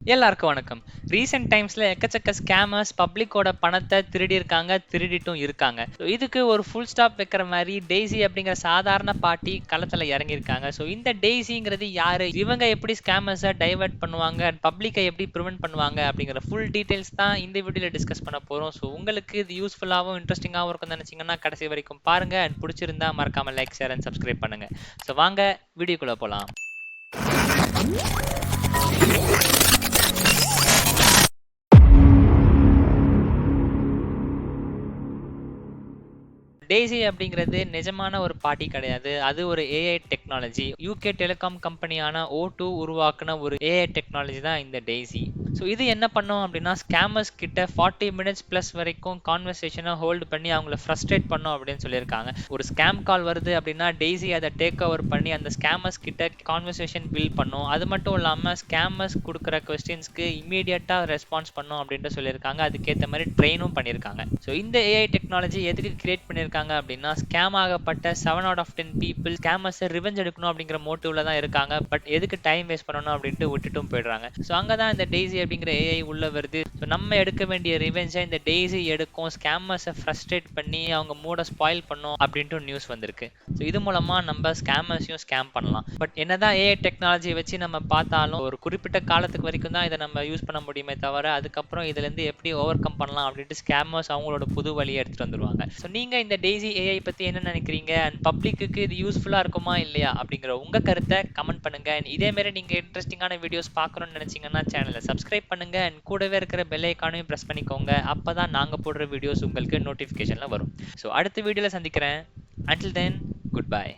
எல்லாருக்கும் வணக்கம். ரீசென்ட் டைம்ஸ்ல எக்கச்சக்க ஸ்கேமர்ஸ் பப்ளிக்கோட பணத்தை திருடியிருக்காங்க, திருடிட்டும் இருக்காங்க. ஸோ இதுக்கு ஒரு ஃபுல் ஸ்டாப் வைக்கிற மாதிரி டெய்ஸி அப்படிங்கிற சாதாரண பாட்டி களத்துல இறங்கியிருக்காங்க. ஸோ இந்த டெய்ஸிங்கிறது யாரு, இவங்க எப்படி ஸ்கேமர்ஸை டைவர்ட் பண்ணுவாங்க, பப்ளிக்கை எப்படி ப்ரிவென்ட் பண்ணுவாங்க அப்படிங்கிற ஃபுல் டீடைல்ஸ் தான் இந்த வீடியோல டிஸ்கஸ் பண்ண போறோம். ஸோ உங்களுக்கு இது யூஸ்ஃபுல்லாகவும் இன்ட்ரெஸ்டிங்காகவும் இருக்கும்னு நினைச்சீங்கன்னா கடைசி வரைக்கும் பாருங்க. அண்ட் பிடிச்சிருந்தா மறக்காம லைக், ஷேர் அண்ட் சப்ஸ்கிரைப் பண்ணுங்க. ஸோ வாங்க வீடியோக்குள்ள போலாம். டெய்ஸி அப்படிங்கிறது நிஜமான ஒரு பாட்டி கிடையாது. அது ஒரு ஏஐ டெக்னாலஜி. யூகே டெலிகாம் கம்பெனியான O2 உருவாக்குன ஒரு ஏஐ டெக்னாலஜி தான் இந்த டெய்ஸி. ஸோ இது என்ன பண்ணும் அப்படின்னா, ஸ்கேமர்ஸ் கிட்ட 40 மினிட்ஸ் ப்ளஸ் வரைக்கும் கான்வர்சேஷனை ஹோல்டு பண்ணி அவங்கள ஃப்ரஸ்ட்ரேட் பண்ணும் அப்படின்னு சொல்லியிருக்காங்க. ஒரு ஸ்கேம் கால் வருது அப்படின்னா டெய்ஸி அதை டேக் ஓவர் பண்ணி அந்த ஸ்கேமர்ஸ் கிட்ட கான்வர்சேஷன் பில்ட் பண்ணும். அது மட்டும் இல்லாமல் ஸ்கேமர்ஸ் கொடுக்குற கொஸ்டின்ஸ்க்கு இமீடியட்டாக ரெஸ்பான்ஸ் பண்ணும் அப்படின்ட்டு சொல்லியிருக்காங்க. அதுக்கேற்ற மாதிரி ட்ரெயினும் பண்ணியிருக்காங்க. ஸோ இந்த ஏஐ டெக்னாலஜி எதுக்கு கிரியேட் பண்ணியிருக்காங்க அப்படின்னா, ஸ்கேம் ஆகப்பட்ட 7 out of 10 people ஸ்கேமர்ஸை ரிவெஞ்ச் எடுக்கணும் அப்படிங்கிற மோட்டிவ்ல தான் இருக்காங்க. பட் எதுக்கு டைம் வேஸ்ட் பண்ணணும் அப்படின்ட்டு விட்டுட்டும் போயிடுறாங்க. ஸோ அங்கே தான் இந்த டெய்ஸி அப்படிங்கிற ஏஐ உள்ள வருது. ஸோ நம்ம எடுக்க வேண்டிய ரிவெஞ்சை இந்த டெய்ஸி எடுக்கும், ஸ்கேமர்ஸை ஃப்ரஸ்ட்ரேட் பண்ணி அவங்க மூட ஸ்பாயில் பண்ணும் அப்படின்ட்டு நியூஸ் வந்திருக்கு. ஸோ இது மூலமா நம்ம ஸ்கேமர்ஸையும் ஸ்கேம் பண்ணலாம். பட் என்னதான் ஏஐ டெக்னாலஜி வச்சு நம்ம பார்த்தாலும் ஒரு குறிப்பிட்ட காலத்துக்கு வரைக்கும் தான் இதை நம்ம யூஸ் பண்ண முடியுமே தவிர, அதுக்கப்புறம் இதுல இருந்து எப்படி ஓவர் கம் பண்ணலாம் அப்படின்ட்டு ஸ்கேமர்ஸ் அவங்களோட புது வழியை எடுத்துட்டு வந்துருவாங்க. ஸோ நீங்க இந்த டெய்ஸி ஏஐ பத்தி என்ன நினைக்கிறீங்க, அண்ட் பப்ளிக்கு இது யூஸ்ஃபுல்லா இருக்குமா இல்லையா அப்படிங்கிற உங்க கருத்தை கமெண்ட் பண்ணுங்க. இதே மாதிரி நீங்க இன்ட்ரெஸ்டிங்கான வீடியோஸ் பார்க்கணும்னு நினைச்சீங்கன்னா சேனலை சப்ஸ்கிரைப் பண்ணுங்க. அண்ட் கூடவே இருக்கிற பெல் ஐக்கானையும் பிரஸ் பண்ணிக்கோங்க. அப்பதான் நாங்க போடுற வீடியோஸ் உங்களுக்கு நோட்டிபிகேஷன்ல வரும். ஸோ அடுத்த வீடியோல சந்திக்கிறேன். Until then, goodbye.